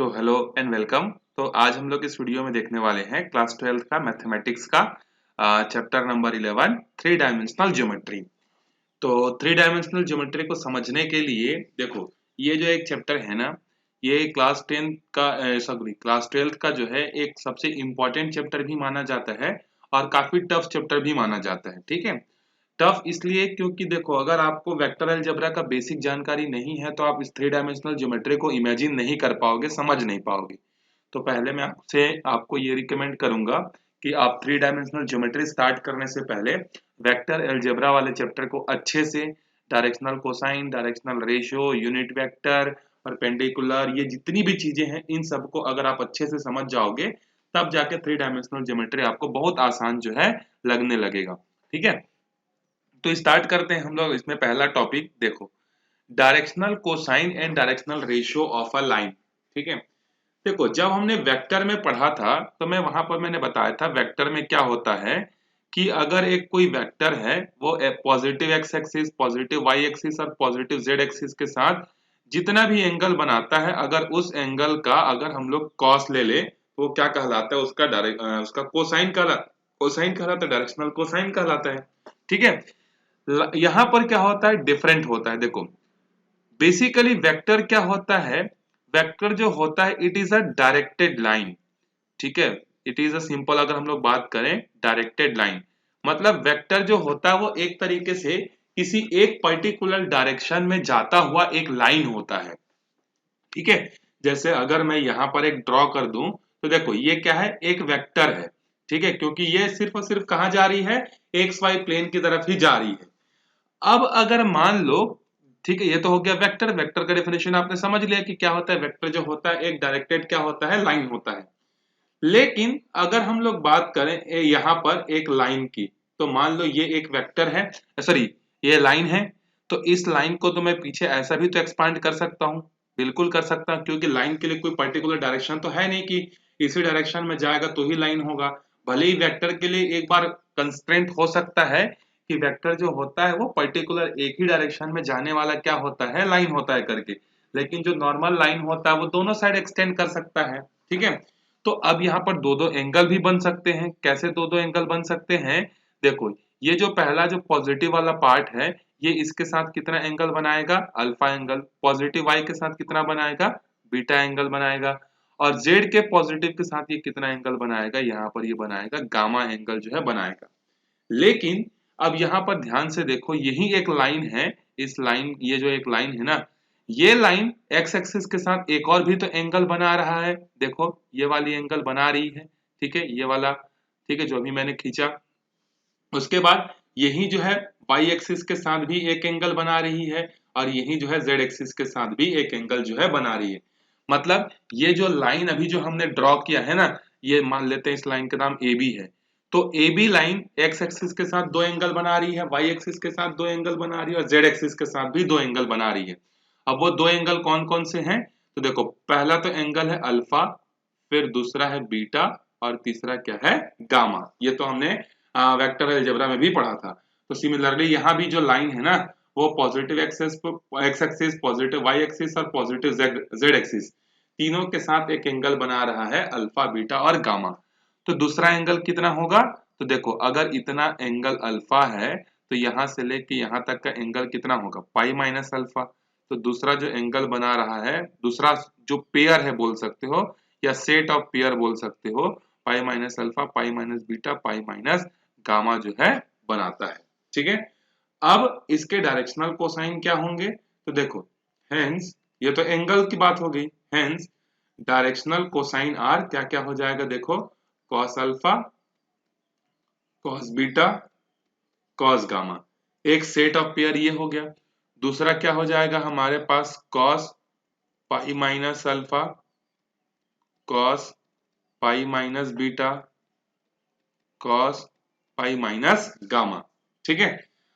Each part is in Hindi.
तो हेलो एंड वेलकम। तो आज हम लोग इस वीडियो में देखने वाले हैं क्लास 12th का मैथमेटिक्स का chapter number 11 three dimensional geometry. तो थ्री डायमेंशनल ज्योमेट्री को समझने के लिए देखो, ये जो एक चैप्टर है ना, ये क्लास 12th का जो है एक सबसे इम्पोर्टेंट चैप्टर भी माना जाता है और काफी टफ चैप्टर भी माना जाता है। ठीक है, टफ इसलिए क्योंकि देखो, अगर आपको वेक्टर अलजेब्रा का बेसिक जानकारी नहीं है तो आप इस थ्री डायमेंशनल ज्योमेट्री को इमेजिन नहीं कर पाओगे, समझ नहीं पाओगे। तो पहले मैं आपको ये रिकमेंड करूंगा कि आप थ्री डायमेंशनल ज्योमेट्री स्टार्ट करने से पहले वेक्टर अलजेब्रा वाले चैप्टर को अच्छे से, directional cosine, directional ratio, unit vector, perpendicular, ये जितनी भी चीजें हैं इन सबको अगर आप अच्छे से समझ जाओगे तब जाके थ्री डायमेंशनल ज्योमेट्री आपको बहुत आसान जो है लगने लगेगा। ठीक है, तो स्टार्ट करते हैं हम लोग। इसमें पहला टॉपिक देखो, directional cosine and directional ratio of a line. ठीक है, देखो जब हमने वेक्टर में पढ़ा था तो मैं वहां पर मैंने बताया था वेक्टर में क्या होता है कि अगर एक कोई वेक्टर है वो positive X axis, positive Y axis और पॉजिटिव जेड एक्सिस के साथ जितना भी एंगल बनाता है, अगर उस एंगल का अगर हम लोग कॉस ले ले तो वो क्या कहलाता है, उसका कोसाइन कहलाता है, डायरेक्शनल कोसाइन कहलाता है। ठीक है, यहाँ पर क्या होता है, डिफरेंट होता है। देखो बेसिकली वेक्टर क्या होता है, वेक्टर जो होता है it is a directed line. ठीक है, इट इज अ सिंपल, अगर हम लोग बात करें डायरेक्टेड लाइन मतलब वेक्टर जो होता है वो एक तरीके से किसी एक पर्टिकुलर डायरेक्शन में जाता हुआ एक लाइन होता है। ठीक है, जैसे अगर मैं यहाँ पर एक ड्रॉ कर दूं तो देखो ये क्या है, एक वेक्टर है। ठीक है, क्योंकि ये सिर्फ और सिर्फ कहाँ जा रही है, एक्स वाई प्लेन की तरफ ही जा रही है। अब अगर मान लो, ठीक है, ये तो हो गया वेक्टर। वेक्टर का डेफिनेशन आपने समझ लिया कि क्या होता है, वेक्टर जो होता है एक डायरेक्टेड क्या होता है, लाइन होता है। लेकिन अगर हम लोग बात करें यहाँ पर एक लाइन की, तो मान लो ये एक वेक्टर है, सॉरी ये लाइन है, तो इस लाइन को तो मैं पीछे ऐसा भी तो एक्सपांड कर सकता हूँ, बिल्कुल कर सकता हूँ, क्योंकि लाइन के लिए कोई पर्टिकुलर डायरेक्शन तो है नहीं कि इसी डायरेक्शन में जाएगा तो ही लाइन होगा। भले ही वेक्टर के लिए एक बार कंस्ट्रेंट हो सकता है कि वेक्टर जो होता है वो पर्टिकुलर एक ही डायरेक्शन में जाने वाला क्या होता है, लाइन होता है करके, लेकिन जो नॉर्मल लाइन होता है वो दोनों साइड एक्सटेंड कर सकता है। ठीक है, तो अब यहाँ पर दो दो एंगल भी बन सकते हैं। कैसे दो दो एंगल बन सकते हैं, देखो ये जो पहला जो पॉजिटिव वाला पार्ट है ये इसके साथ कितना एंगल बनाएगा, अल्फा एंगल। पॉजिटिव वाई के साथ कितना बनाएगा, बीटा एंगल बनाएगा। और जेड के पॉजिटिव के साथ ये कितना एंगल बनाएगा, यहाँ पर ये बनाएगा गामा एंगल जो है बनाएगा। लेकिन अब यहाँ पर ध्यान से देखो, यही एक लाइन है, इस लाइन, ये जो एक लाइन है ना, ये लाइन एक्स एक्सिस के साथ एक और भी तो एंगल बना रहा है। देखो ये वाली एंगल बना रही है, ठीक है, ये वाला, ठीक है, जो अभी मैंने खींचा। उसके बाद यही जो है वाई एक्सिस के साथ भी एक एंगल बना रही है और यही जो है जेड एक्सिस के साथ भी एक एंगल जो है बना रही है। मतलब ये जो लाइन अभी जो हमने ड्रॉ किया है ना, ये मान लेते हैं इस लाइन का नाम ए बी है। तो A B line X axis के साथ दो एंगल बना रही है, वाई एक्सिस के साथ दो एंगल बना रही है और जेड एक्सिस के साथ भी दो एंगल बना रही है। अब वो दो एंगल कौन कौन से हैं, तो देखो पहला तो एंगल है अल्फा, फिर दूसरा है बीटा और तीसरा क्या है, गामा। ये तो हमने वेक्टर अलजेब्रा में भी पढ़ा था। तो सिमिलरली यहाँ भी जो लाइन है ना, वो positive X axis, positive Y axis और पॉजिटिव जेड एक्सिस, तीनों के साथ एक एंगल बना रहा है अल्फा, बीटा और गामा। तो दूसरा एंगल कितना होगा, तो देखो अगर इतना एंगल अल्फा है तो यहाँ से लेके यहाँ तक का एंगल कितना होगा, पाई माइनस अल्फा। तो दूसरा जो एंगल बना रहा है, दूसरा जो पेयर है बोल सकते हो या सेट ऑफ पेयर बोल सकते हो, पाई माइनस अल्फा, पाई माइनस बीटा, पाई माइनस गामा जो है बनाता है। ठीक है, अब इसके डायरेक्शनल कोसाइन क्या होंगे, तो देखो हेंस, ये तो एंगल की बात हो गई, हेंस डायरेक्शनल कोसाइन आर क्या क्या हो जाएगा, देखो cos alpha, cos beta, cos gamma. एक सेट ऑफ पेयर ये हो गया। दूसरा क्या हो जाएगा हमारे पास, cos pi minus alpha, cos pi minus beta, cos pi minus gamma. ठीक है,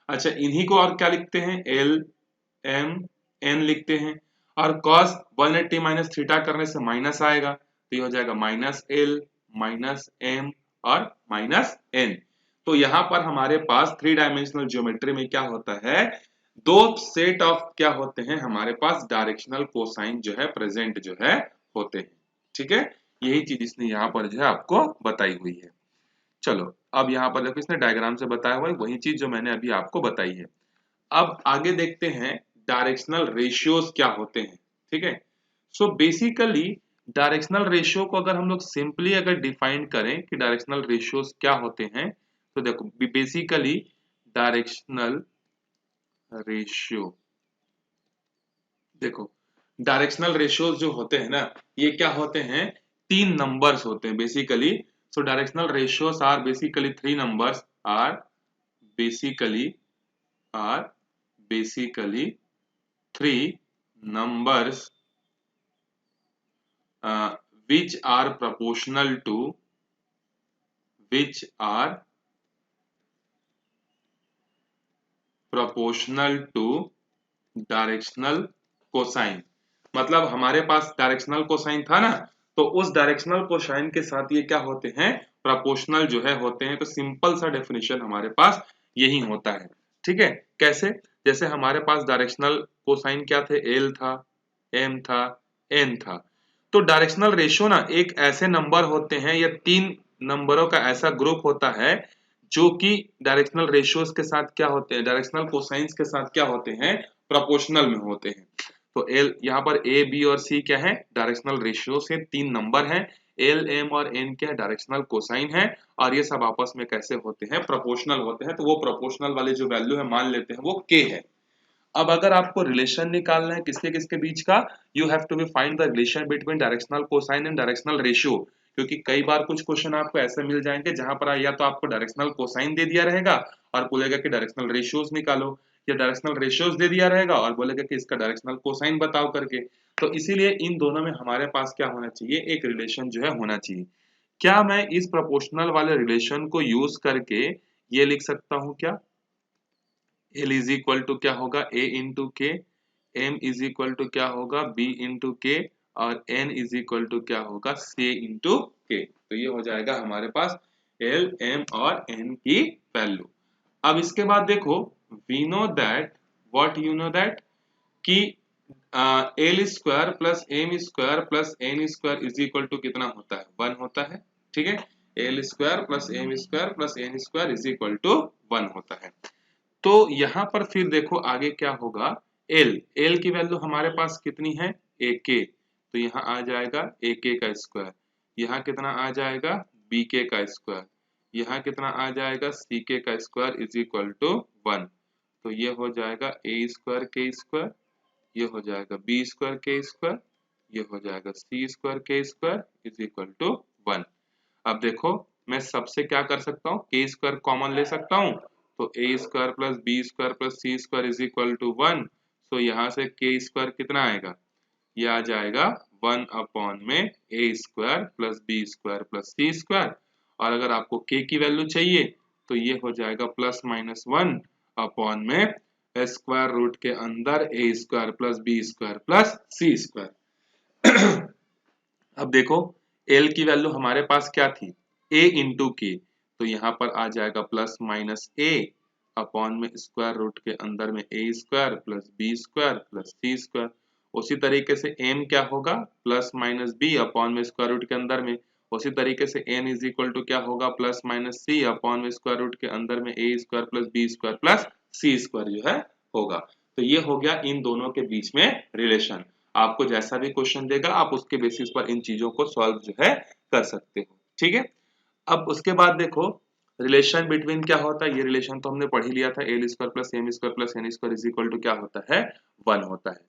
अच्छा इन्हीं को और क्या लिखते हैं, एल एम एन लिखते हैं। और कॉस 180 माइनस थीटा करने से माइनस आएगा, तो ये हो जाएगा माइनस एल, माइनस एम और माइनस एन। तो यहाँ पर हमारे पास थ्री डायमेंशनल ज्योमेट्री में क्या होता है, दो सेट ऑफ क्या होते हैं हमारे पास, डायरेक्शनल कोसाइन जो है प्रेजेंट जो है होते हैं। ठीक है, यही चीज इसने यहाँ पर जो है आपको बताई हुई है। चलो अब यहाँ पर देखो इसने डायग्राम से बताया हुआ है वही चीज जो मैंने अभी आपको बताई है। अब आगे देखते हैं डायरेक्शनल रेशियोज क्या होते हैं। ठीक है, सो बेसिकली डायरेक्शनल रेशियो को अगर हम लोग सिंपली अगर डिफाइन करें कि डायरेक्शनल रेशियोज क्या होते हैं, तो देखो बेसिकली डायरेक्शनल रेशियो, देखो डायरेक्शनल रेशियोज जो होते हैं ना, ये क्या होते हैं, तीन नंबर्स होते हैं basically. So directional ratios are basically three numbers, are basically are basically three numbers which are proportional to which are proportional to directional cosine. मतलब हमारे पास डायरेक्शनल कोसाइन था ना, तो उस डायरेक्शनल कोसाइन के साथ ये क्या होते हैं, प्रोपोर्शनल जो है होते हैं। तो सिंपल सा डेफिनेशन हमारे पास यही होता है। ठीक है, कैसे, जैसे हमारे पास डायरेक्शनल कोसाइन क्या थे, एल था, एम था, एन था। तो डायरेक्शनल रेशियो ना एक ऐसे नंबर होते हैं या तीन नंबरों का ऐसा ग्रुप होता है जो कि डायरेक्शनल रेशियोज के साथ क्या होते हैं, डायरेक्शनल कोसाइंस के साथ क्या होते हैं, प्रोपोर्शनल में होते हैं। तो एल यहाँ पर ए बी और सी क्या है, डायरेक्शनल रेशियो से तीन नंबर हैं। एल एम और एन क्या है, डायरेक्शनल कोसाइन है। और ये सब आपस में कैसे होते हैं, प्रोपोर्शनल होते हैं। तो वो प्रोपोर्शनल वाले जो वैल्यू है मान लेते हैं वो के है। अब अगर आपको रिलेशन निकालना है किसके किसके बीच का, you have to be find the relation between directional cosine and directional ratio. क्योंकि कई बार कुछ क्वेश्चन आपको ऐसे मिल जाएंगे जहां पर या तो आपको डायरेक्शनल कोसाइन दे दिया रहेगा और बोलेगा कि डायरेक्शनल रेशियोज निकालो, या डायरेक्शनल रेशियोज दे दिया रहेगा और बोलेगा कि इसका डायरेक्शनल कोसाइन बताओ करके। तो इसीलिए इन दोनों में हमारे पास क्या होना चाहिए, एक रिलेशन जो है होना चाहिए। क्या मैं इस प्रोपोर्शनल वाले रिलेशन को यूज करके ये लिख सकता हूं क्या, एल इज इक्वल टू क्या होगा, ए इंटू के, एम इज इक्वल टू क्या होगा, बी इंटू के, और एन इज इक्वल टू क्या होगा, सी इंटू के। तो ये हो जाएगा हमारे पास एल एम और एन की वैल्यू। अब इसके बाद देखो, we know that, what you know that, कि L square plus M square plus N square is equal to कितना होता है, वन होता है। ठीक है, L square plus M square plus N square is equal to one होता है। तो यहां पर फिर देखो आगे क्या होगा, एल एल की वैल्यू हमारे पास कितनी है, ए के। तो यहाँ आ जाएगा ए के का स्क्वायर, यहाँ कितना आ जाएगा, बी के का स्क्वायर, यहाँ कितना आ जाएगा, सी के का square is equal to one. तो ये हो जाएगा ए स्क्वायर के स्क्वायर, ये हो जाएगा बी स्क्वायर के स्क्वायर, ये हो जाएगा सी स्क्वायर के square is equal to one. अब देखो मैं सबसे क्या कर सकता हूँ, के स्क्वायर कॉमन ले सकता हूँ। तो A square plus B square plus C square is equal to one. So यहाँ से के स्क्वायर कितना आएगा, ये आ जाएगा वन अपॉन में A square plus B square plus C square. और अगर आपको के की वैल्यू चाहिए तो ये हो जाएगा प्लस माइनस वन अपॉन में स्क्वायर रूट के अंदर A square plus B square plus C square. अब देखो एल की वैल्यू हमारे पास क्या थी, ए इंटू के। तो यहाँ पर आ जाएगा प्लस माइनस ए अपॉन में स्क्वायर रूट के अंदर में A square plus B square plus C square. उसी तरीके से एम क्या होगा, प्लस माइनस बी अपॉन में स्क्वायर रूट के अंदर में। उसी तरीके से एन इज इक्वल टू क्या होगा, प्लस माइनस सी अपॉन में स्क्वायर रूट के अंदर में A square plus B square plus C square जो है होगा। तो ये हो गया इन दोनों के बीच में रिलेशन। आपको जैसा भी क्वेश्चन देगा आप उसके बेसिस पर इन चीजों को सॉल्व जो है कर सकते हो। ठीक है, अब उसके बाद देखो रिलेशन बिटवीन क्या होता है, ये रिलेशन तो हमने पढ़ ही लिया था, L square plus M square plus N square is equal to क्या होता है, वन होता है।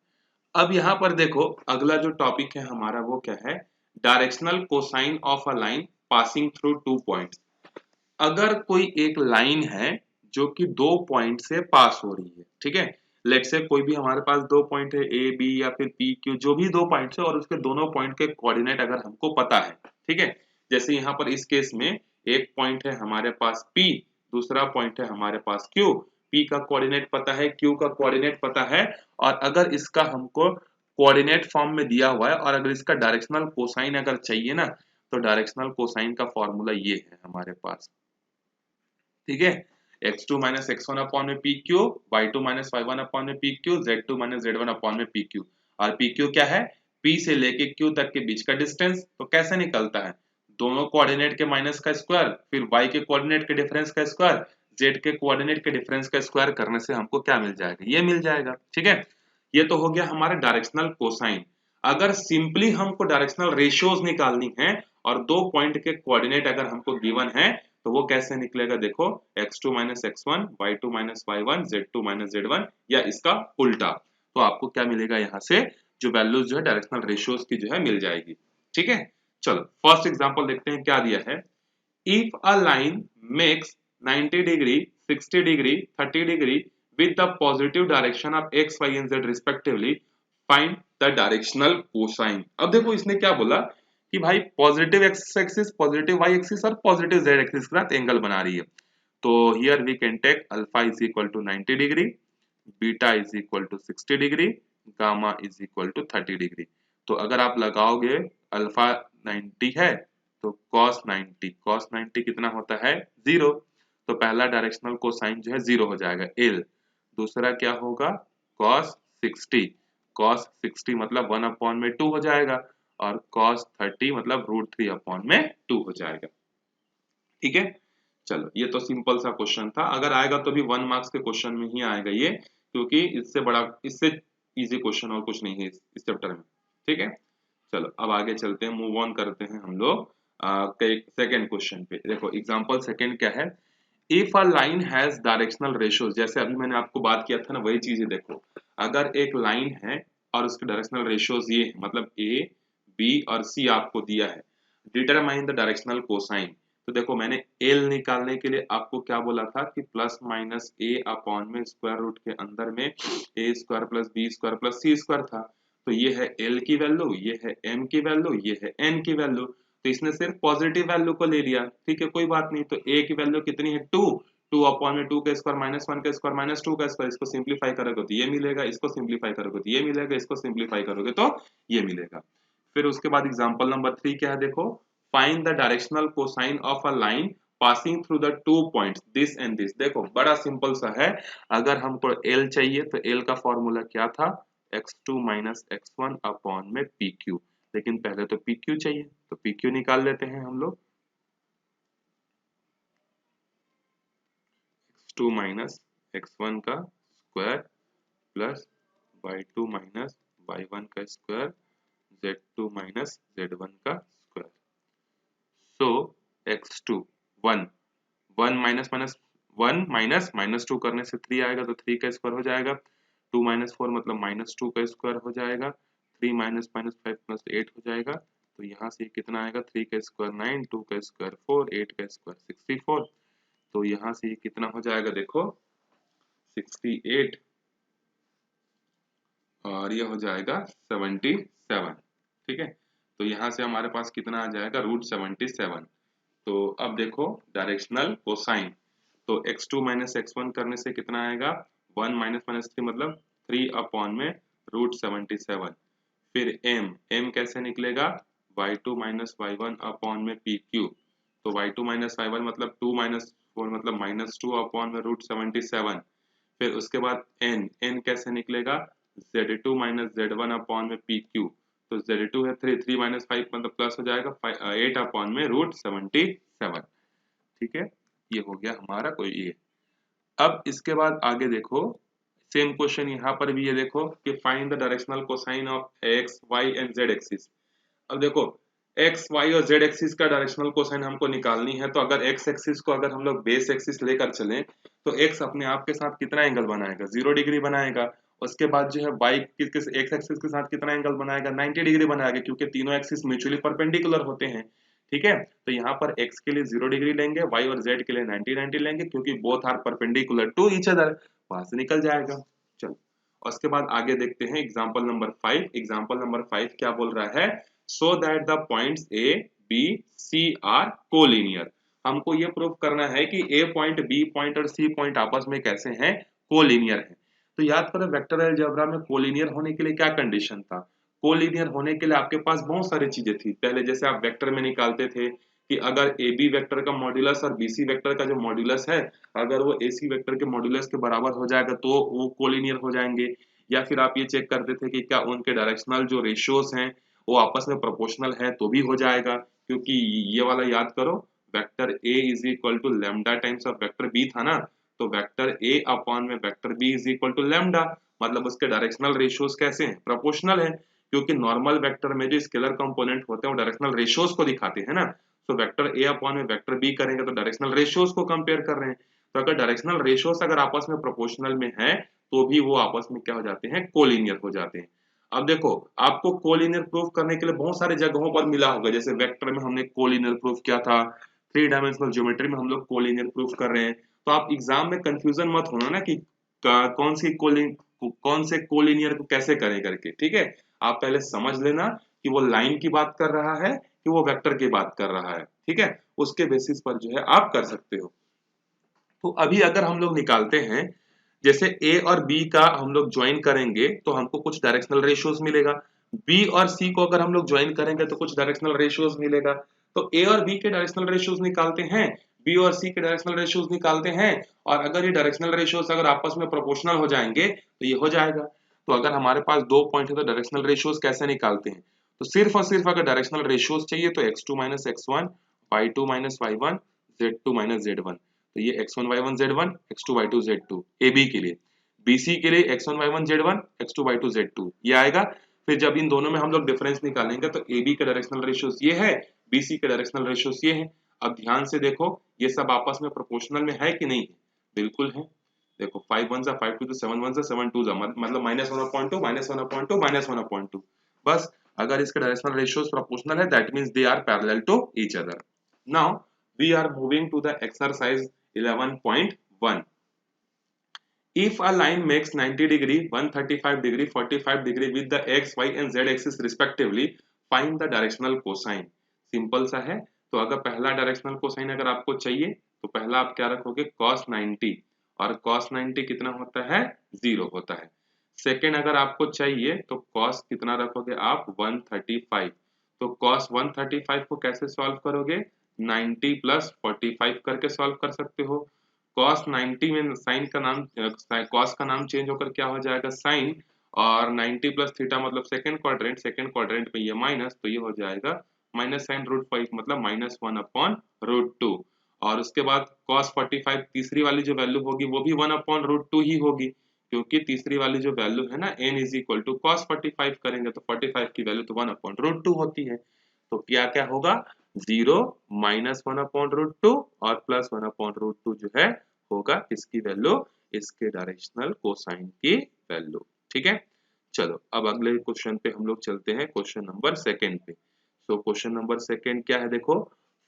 अब यहाँ पर देखो अगला जो टॉपिक है हमारा वो क्या है, directional cosine of a line passing through two points. अगर कोई एक लाइन है जो कि दो पॉइंट से पास हो रही है, ठीक है, लेट से कोई भी हमारे पास दो पॉइंट है ए बी या फिर पी क्यू, जो भी दो पॉइंट्स है और उसके दोनों पॉइंट के कोऑर्डिनेट अगर हमको पता है, ठीक है, जैसे यहाँ पर इस केस में एक पॉइंट है हमारे पास P, दूसरा पॉइंट है हमारे पास Q। P का कोऑर्डिनेट पता है, Q का कोऑर्डिनेट पता है, और अगर इसका हमको कोऑर्डिनेट फॉर्म में दिया हुआ है और अगर इसका डायरेक्शनल कोसाइन अगर चाहिए ना, तो डायरेक्शनल कोसाइन का फॉर्मूला ये है हमारे पास। ठीक है, x2 माइनस x1 अपॉन में pq, y2 minus y1 upon में pq, z2 minus z1 upon में pq। और pq क्या है, P से लेके Q तक के बीच का डिस्टेंस, तो कैसे निकलता है, दोनों कोऑर्डिनेट के माइनस का स्क्वायर, फिर y के कोऑर्डिनेट के डिफरेंस का स्क्वायर, z के कोऑर्डिनेट के डिफरेंस का स्क्वायर करने से हमको क्या मिल जाएगा, ये मिल जाएगा। ठीक है, ये तो हो गया हमारा डायरेक्शनल कोसाइन। अगर सिंपली हमको डायरेक्शनल रेशियोज निकालनी है और दो पॉइंट के कोऑर्डिनेट अगर हमको गिवन है तो वो कैसे निकलेगा, देखो x2 minus x1, y2 minus y1, z2 minus z1, या इसका उल्टा, तो आपको क्या मिलेगा, यहाँ से जो वैल्यूज जो है डायरेक्शनल रेशियोज की जो है मिल जाएगी। ठीक है, चलो फर्स्ट एग्जांपल देखते हैं क्या दिया है। If a line makes 90 degree, 60 degree, 30 degree with the positive direction of x, y and z respectively, find the directional cosine। अब देखो इसने क्या बोला कि भाई positive X axis, positive Y axis और पॉजिटिव जेड एक्सिस के साथ एंगल बना रही है। तो here we can take alpha is equal to 90 degree, beta is equal to 60 degree, gamma is equal to 30 degree. तो अगर आप लगाओगे अल्फा 90 है तो cos 90 कितना होता है, 0। तो पहला डायरेक्शनल कोसाइन जो है 0 हो जाएगा L। दूसरा क्या होगा cos 60 मतलब 1/2 हो जाएगा, और cos 30 मतलब √3/2 हो जाएगा। ठीक है, चलो ये तो सिंपल सा क्वेश्चन था, अगर आएगा तो भी 1 मार्क्स के क्वेश्चन में ही आएगा ये, क्योंकि इससे बड़ा, इससे इजी क्वेश्चन और कुछ नहीं है इस चैप्टर में। ठीक है, चलो अब आगे चलते हैं, मूव ऑन करते हैं हम लोग सेकेंड क्वेश्चन पे। देखो एग्जांपल सेकेंड क्या है, if a line has directional ratios, जैसे अभी मैंने आपको बात किया था ना वही चीज है। देखो अगर एक लाइन है और उसके डायरेक्शनल रेशियोज ये है, मतलब ए बी और सी आपको दिया है, डिटरमाइन द डायरेक्शनल कोसाइन। तो देखो मैंने एल निकालने के लिए आपको क्या बोला था कि प्लस माइनस ए अपॉन में स्क्वायर रूट के अंदर में A square plus B square plus C square था। तो ये है एल की वैल्यू, ये है एम की वैल्यू, ये है एन की वैल्यू। तो इसने सिर्फ पॉजिटिव वैल्यू को ले लिया, ठीक है कोई बात नहीं। तो ए की वैल्यू कितनी है 2, 2 अपॉन में 2 का स्क्वायर माइनस 1 का स्क्वायर माइनस 2 का स्क्वायर, इसको सिंप्लीफाई करोगे तो ये मिलेगा, इसको सिंप्लीफाई करोगे तो ये मिलेगा, इसको सिंप्लीफाई करोगे तो ये मिलेगा। फिर उसके बाद एग्जांपल नंबर 3 क्या है, देखो find the directional cosine of a line passing through the 2 points this and this. देखो बड़ा सिंपल सा है, अगर हमको एल चाहिए तो एल का फॉर्मूला क्या था, x2 माइनस x1 अपॉन में pq। लेकिन पहले तो pq चाहिए, तो pq निकाल लेते हैं हम लोग। x2 माइनस x1 का square plus y2 minus y1 का स्क्वायर, z2 माइनस z1 का स्क्वायर। सो x2 1 1 minus minus 1 minus minus 2 करने से 3 आएगा, तो 3 का स्क्वायर हो जाएगा। 2 माइनस 4 मतलब माइनस 2 का स्क्वायर हो जाएगा। 3 माइनस माइनस 5 प्लस 8 हो जाएगा। तो यहाँ से कितना आएगा, 3 का स्क्वायर 9, 2 का स्क्वायर 4, 8 का स्क्वायर 64। तो यहाँ से कितना हो जाएगा, देखो 68 और ये हो जाएगा 77। ठीक है, तो यहाँ से हमारे पास कितना आ जाएगा, √77। तो अब देखो डायरेक्शनल कोसाइन, तो x2 माइनस x1 करने से कितना आएगा, 1 माइनस माइनस 3 मतलब 3 अपॉन में √77। फिर m कैसे निकलेगा, y2 माइनस y1 अपॉन में pq। तो y2 माइनस y1 मतलब 2 माइनस 4 मतलब माइनस 2 अपॉन में √77। फिर उसके बाद n कैसे निकलेगा, z2 माइनस z1 अपॉन में pq। तो z2 है 3, 3 माइनस 5 मतलब प्लस हो जाएगा 8 अपॉन में √77। ठीक है, ये हो गया हमारा कोई ये। अब इसके बाद आगे देखो सेम क्वेश्चन यहाँ पर भी, ये देखो कि find the directional cosine of X Y and Z axis. अब देखो एक्स वाई और जेड एक्सिस का डायरेक्शनल कोसाइन हमको निकालनी है। तो अगर एक्स एक्सिस को अगर हम लोग बेस एक्सिस लेकर चलें तो एक्स अपने आप के साथ कितना एंगल बनाएगा, 0 डिग्री बनाएगा। उसके बाद जो है वाई किस एक्स एक्सिस के साथ कितना एंगल बनाएगा, 90 डिग्री बनाएगा, क्योंकि तीनों एक्सिस म्यूचुअली परपेंडिकुलर होते हैं। ठीक है, तो यहाँ पर x के लिए 0 डिग्री लेंगे, y और z के लिए 90 लेंगे, क्योंकि both are perpendicular to each other, वहां से निकल जाएगा। चलो उसके बाद आगे देखते हैं एग्जांपल नंबर 5। एग्जांपल नंबर 5 क्या बोल रहा है, so that the points a b c are collinear. हमको ये प्रूव करना है कि a पॉइंट, b पॉइंट और c पॉइंट आपस में कैसे हैं, कोलिनियर है। तो याद करो वेक्टर अलजेब्रा में कोलिनियर होने के लिए क्या कंडीशन था, कोलिनियर होने के लिए आपके पास बहुत सारी चीजें थी। पहले जैसे आप वेक्टर में निकालते थे कि अगर ए बी वेक्टर का मॉड्यूलस और बी सी वेक्टर का जो मॉड्यूलस है, अगर वो ए सी वेक्टर के मॉड्यूलस के बराबर हो जाएगा तो वो कोलिनियर हो जाएंगे। या फिर आप ये चेक करते थे कि क्या उनके डायरेक्शनल जो रेशियोज हैं वो आपस में प्रोपोर्शनल है तो भी हो जाएगा, क्योंकि ये वाला याद करो, vector A is equal to lambda times of vector B था ना, तो वेक्टर ए अपॉन में vector B is equal to lambda, मतलब उसके डायरेक्शनल रेशियोज कैसे हैं, प्रोपोर्शनल है, क्योंकि नॉर्मल वेक्टर में जो स्केलर कंपोनेंट होते हैं वो डायरेक्शनल रेशियोज को दिखाते हैं ना, तो वेक्टर ए अपॉन में वेक्टर बी करेंगे तो डायरेक्शनल रेशियोज को कंपेयर कर रहे हैं, तो अगर डायरेक्शनल रेशियोज अगर आपस में प्रोपोर्शनल में है तो भी वो आपस में क्या हो जाते हैं, कोलिनियर हो जाते हैं। अब देखो आपको कोलिनियर प्रूफ करने के लिए बहुत सारे जगहों पर मिला होगा, जैसे वेक्टर में हमने कोलिनियर प्रूफ किया था, 3 डायमेंशनल ज्योमेट्री में हम लोग कोलिनियर प्रूफ कर रहे हैं, तो आप एग्जाम में कंफ्यूजन मत होना ना कि कौन से कोलिनियर को कैसे करें करके, ठीक है, आप पहले समझ लेना कि वो लाइन की बात कर रहा है कि वो वेक्टर की बात कर रहा है, ठीक है, उसके बेसिस पर जो है आप कर सकते हो। तो अभी अगर हम लोग निकालते हैं, जैसे ए और बी का हम लोग ज्वाइन करेंगे तो हमको कुछ डायरेक्शनल रेशियोज मिलेगा, बी और सी को अगर हम लोग ज्वाइन करेंगे तो कुछ डायरेक्शनल रेशियोज मिलेगा, तो ए और बी के डायरेक्शनल रेशियोज निकालते हैं, बी और सी के डायरेक्शनल रेशियोज निकालते हैं, और अगर ये डायरेक्शनल रेशियोज अगर आपस में प्रोपोर्शनल हो जाएंगे तो ये हो जाएगा। तो अगर हमारे पास 2 पॉइंट है तो डायरेक्शनल रेशियोज कैसे निकालते हैं, तो सिर्फ और सिर्फ अगर डायरेक्शनल रेशियोज चाहिए तो x2 minus x1, y2 minus y1, z2 minus z1, तो ये x1 y1 z1, x2 y2 z2 A B के लिए, BC के लिए x1 y1 z1, x2 y2 z2 ये आएगा। फिर जब इन दोनों में हम लोग डिफरेंस निकालेंगे तो AB का डायरेक्शनल रेशियोज ये है, BC का डायरेक्शनल रेशियोज ये है। अब ध्यान से देखो ये सब आपस में प्रोपोर्शनल में है कि नहीं है, बिल्कुल है। देखो 5 1 5 2 7 1 7 2 मतलब -1/2 -1/2 -1/2, बस अगर इसके डायरेक्शनल रेशियोज प्रोपोर्शनल है that means they are parallel to each other. Now we are moving to the exercise 11.1। If a line makes 90 degree, 135 degree, 45 degree with the x, y and z axis respectively, find the directional cosine। Simple सा है। तो अगर पहला डायरेक्शनल कोसाइन अगर आपको चाहिए तो पहला आप क्या रखोगे, cos 90, और cos 90 कितना होता है, 0 होता है। सेकेंड अगर आपको चाहिए तो cos कितना रखोगे आप, 135, तो cos 135 को कैसे सॉल्व करोगे, 90 प्लस 45 करके सॉल्व कर सकते हो। cos 90 में साइन का नाम cos का नाम चेंज होकर क्या हो जाएगा, साइन, और 90 प्लस थीटा मतलब सेकंड क्वाड्रेंट में ये माइनस, तो ये हो जाएगा माइनस साइन √5 मतलब -1/√2, और उसके बाद cos 45 तीसरी वाली जो वैल्यू होगी वो भी 1/√2 ही होगी, क्योंकि तीसरी वाली जो वैल्यू है ना n is equal to cos 45 करेंगे तो 45 की वैल्यू तो 1/√2 होती है, तो क्या क्या होगा, 0 -1/√2 और प्लस 1/√2 जो है होगा इसकी वैल्यू, इसके डायरेक्शनल कोसाइन की वैल्यू, ठीक है। चलो अब अगले क्वेश्चन पे हम लोग चलते हैं, क्वेश्चन नंबर सेकंड पे। सो क्वेश्चन नंबर सेकंड क्या है, देखो,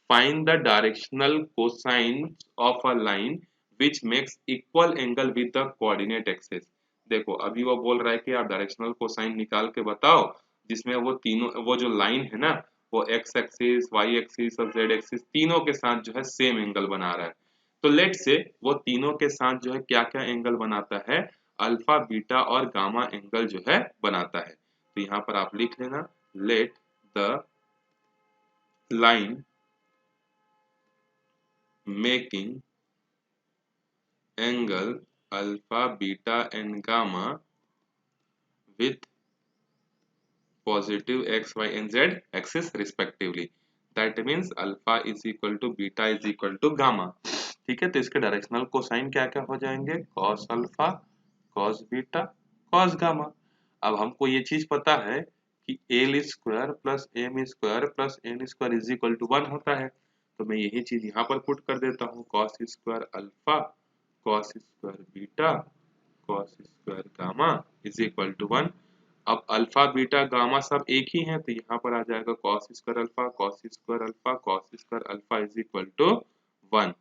find the directional cosine of a line which makes equal angle with the coordinate axis. देखो अभी वो बोल रहा है कि आप डायरेक्शनल कोसाइन निकाल के बताओ जिसमें वो तीनों, वो जो लाइन है ना वो x एक्सिस, y एक्सिस और z एक्सिस तीनों के साथ जो है सेम एंगल बना रहा है। तो लेट से वो तीनों के साथ जो है क्या क्या एंगल बनाता है, अल्फा बीटा और गामा एंगल जो है बनाता है। तो यहाँ पर आप लिख लेना, let the line making angle alpha beta and gamma with positive x, y and z axis respectively, that means alpha is equal to beta is equal to gamma। ठीक है, तो इसके डायरेक्शनल कोसाइन क्या क्या हो जाएंगे, cos alpha, cos beta, cos gamma. अब हमको ये चीज पता है कि L square plus M square plus N square is equal to 1 होता है, तो मैं यही चीज यहाँ पर पुट कर देता हूँ, cos square alpha, cos square beta, cos square gamma is equal to 1। अब अल्फा बीटा गामा सब एक ही हैं तो यहाँ पर आ जाएगा cos square alpha, cos square alpha, cos square alpha is equal to 1,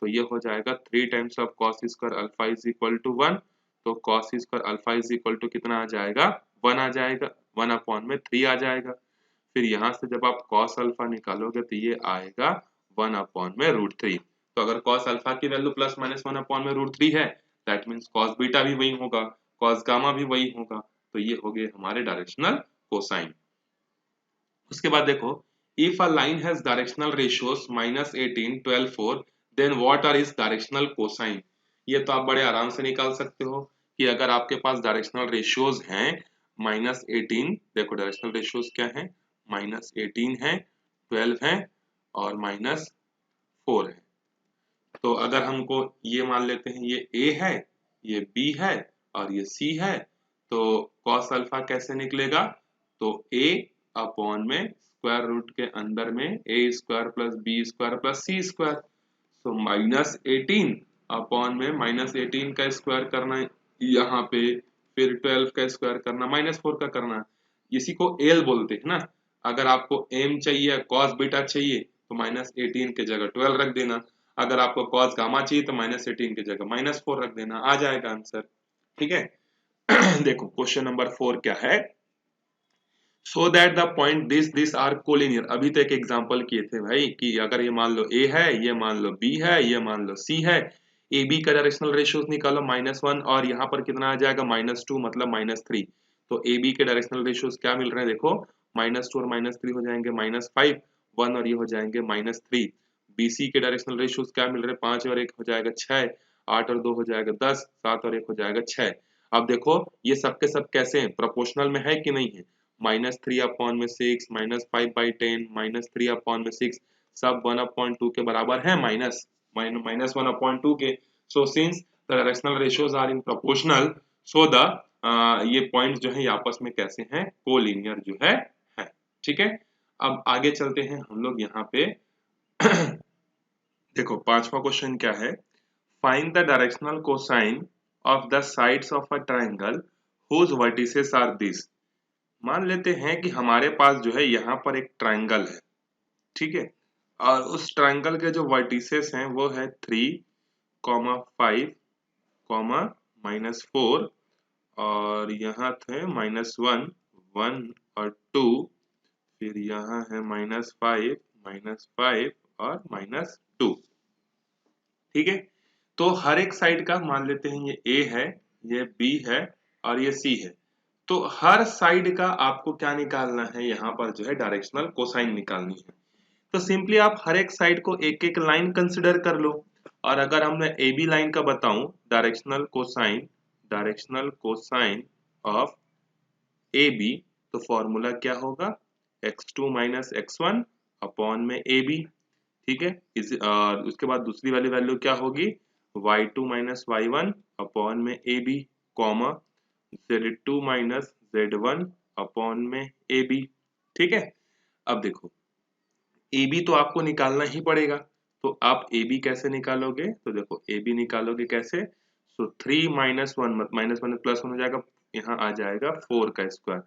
तो ये हो जाएगा 3 times of cos square alpha is equal to 1, तो cos square alpha is equal to कितना आ जाएगा, 1 आ जाएगा, 1/3 आ जाएगा। फिर यहाँ से जब आप cos अल्फा निकालोगे तो ये आएगा 1/√3। तो अगर cos अल्फा की वैल्यू प्लस माइनस 1/√3 है दैट मीन्स cos बीटा भी वही होगा, cos गामा भी वही होगा, तो ये हो गए हमारे डायरेक्शनल कोसाइन। उसके बाद देखो, if a line has directional ratios -18 12 4 then what are is directional cosine. ये तो आप बड़े आराम से निकाल सकते हो कि अगर आपके पास डायरेक्शनल रेशियोज हैं -18, देखो डायरेक्शनल रेशियोज क्या है, -18 है, 12 है और -4 है। तो अगर हमको ये मान लेते हैं ये A है, ये B है और ये C है, तो cos अल्फा कैसे निकलेगा, तो A अपॉन में स्क्वायर रूट के अंदर में A square plus B square plus C square, तो -18 अपॉन में -18 का स्क्वायर करना यहाँ पे, फिर 12 का स्क्वायर करना, -4 का करना, इसी को एल बोलते हैं ना। अगर आपको एम चाहिए, कॉस बीटा चाहिए, तो -18 के जगह 12 रख देना, अगर आपको कॉस गामा चाहिए तो -18 की जगह -4 रख देना, आ जाएगा आंसर। ठीक है। देखो क्वेश्चन नंबर 4 क्या है, so that the point this are collinear. अभी तो एक एग्जांपल किए थे भाई कि अगर ये मान लो A है, ये मान लो B है, ये मान लो C है, AB का डायरेक्शनल रेशियोज निकालो -1 और यहाँ पर कितना आ जाएगा -2 मतलब -3। तो AB के डायरेक्शनल रेशियोज क्या मिल रहे हैं, देखो -2 और -3 हो जाएंगे -5, 1 और ये हो जाएंगे -3। BC के डायरेक्शनल रेशियोज क्या मिल रहे हैं, 5 और 1 हो जाएगा 6, 8 और 2 हो जाएगा 10, 7 और 1 हो जाएगा 6। अब देखो ये सब के सब कैसे हैं, प्रोपोर्शनल में है कि नहीं है, -3 अपॉन में 6, -5/10, -3 अपॉन में 6, सब 1/2 के बराबर है, -1/2 के। So since the directional ratios are in proportional, so the ये पॉइंट्स जो है आपस में कैसे हैं, कोलिनियर जो है। ठीक है। अब आगे चलते हैं हम लोग यहाँ पे। देखो पांचवा क्वेश्चन क्या है, find the directional cosine of the sides of a triangle whose vertices are this. मान लेते हैं कि हमारे पास जो है यहाँ पर एक ट्राइंगल है, ठीक है, और उस ट्राइंगल के जो वर्टिसेस हैं वो है 3, 5, -4 और यहाँ थे -1, 1 और 2, फिर यहाँ है -5, -5 और -2। ठीक है। तो हर एक साइड का मान लेते हैं ये A है, ये B है और ये C है। तो हर साइड का आपको क्या निकालना है, यहाँ पर जो है डायरेक्शनल कोसाइन निकालनी है। तो सिंपली आप हर एक साइड को एक एक लाइन कंसिडर कर लो। और अगर हमने ए बी लाइन का बताऊं, directional cosine of A B, तो फॉर्मूला क्या होगा, x2 माइनस x1 अपॉन में ए बी। ठीक है। उसके बाद दूसरी वाली वैल्यू क्या होगी, y2 माइनस y1 अपॉन में A B, comma z2 minus z1 upon में ए बी। ठीक है। अब देखो ए बी तो आपको निकालना ही पड़ेगा, तो आप ए बी कैसे निकालोगे, तो देखो ए बी निकालोगे कैसे, सो 3 -1 -1 +1 हो जाएगा, यहाँ आ जाएगा 4 का स्क्वायर,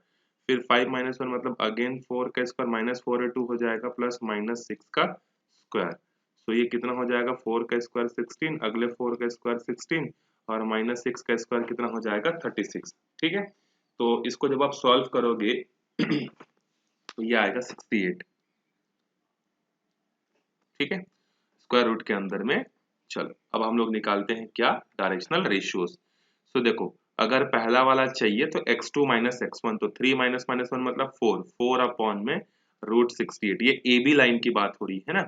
फिर 5 -1 मतलब अगेन 4 का स्क्वायर, -4 और 2 हो जाएगा प्लस -6 का स्क्वायर। सो ये कितना हो जाएगा, 4 का स्क्वायर 16, अगले 4 का स्क्वायर 16 और -6 का स्क्वायर कितना हो जाएगा 36। ठीक है। तो इसको जब आप सॉल्व करोगे तो ये आएगा 68। ठीक है, स्क्वायर रूट के अंदर में। चलो अब हम लोग निकालते हैं क्या, डायरेक्शनल रेशियोज। सो देखो अगर पहला वाला चाहिए तो x2 माइनस x1, तो 3 माइनस -1 मतलब 4, 4 अपॉन में √68, ये ए बी लाइन की बात हो रही है ना।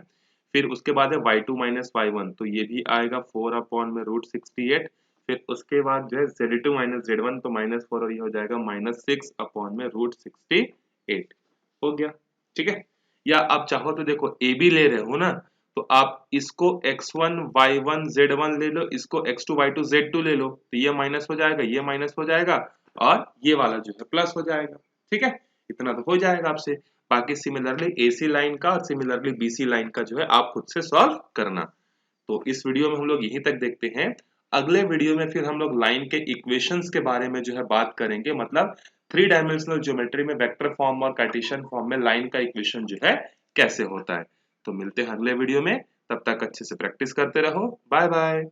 फिर उसके बाद है y2 माइनस y1, तो ये भी आएगा 4 अपॉन में √68। फिर उसके बाद जो है z2 माइनस z1, तो -4 और ये हो जाएगा -6 अपॉन में √68 हो गया। ठीक है। या आप चाहो तो देखो ए बी ले रहे हो ना, तो आप इसको x1 y1 z1 ले लो, इसको x2 y2 z2 ले लो, तो ये माइनस हो जाएगा, ये माइनस हो जाएगा और ये वाला जो है प्लस हो जाएगा। ठीक है, इतना तो हो जाएगा आपसे। बाकी सिमिलरली AC लाइन का और सिमिलरली BC लाइन का जो है आप खुद से सॉल्व करना। तो इस वीडियो में हम लोग यहीं तक देखते हैं। अगले वीडियो में फिर हम लोग लाइन के इक्वेशंस के बारे में जो है बात करेंगे, मतलब 3 डायमेंशनल ज्योमेट्री में वेक्टर फॉर्म और कार्टेशियन फॉर्म में लाइन का इक्वेशन जो है कैसे होता है। तो मिलते हैं अगले वीडियो में, तब तक अच्छे से प्रैक्टिस करते रहो। Bye bye.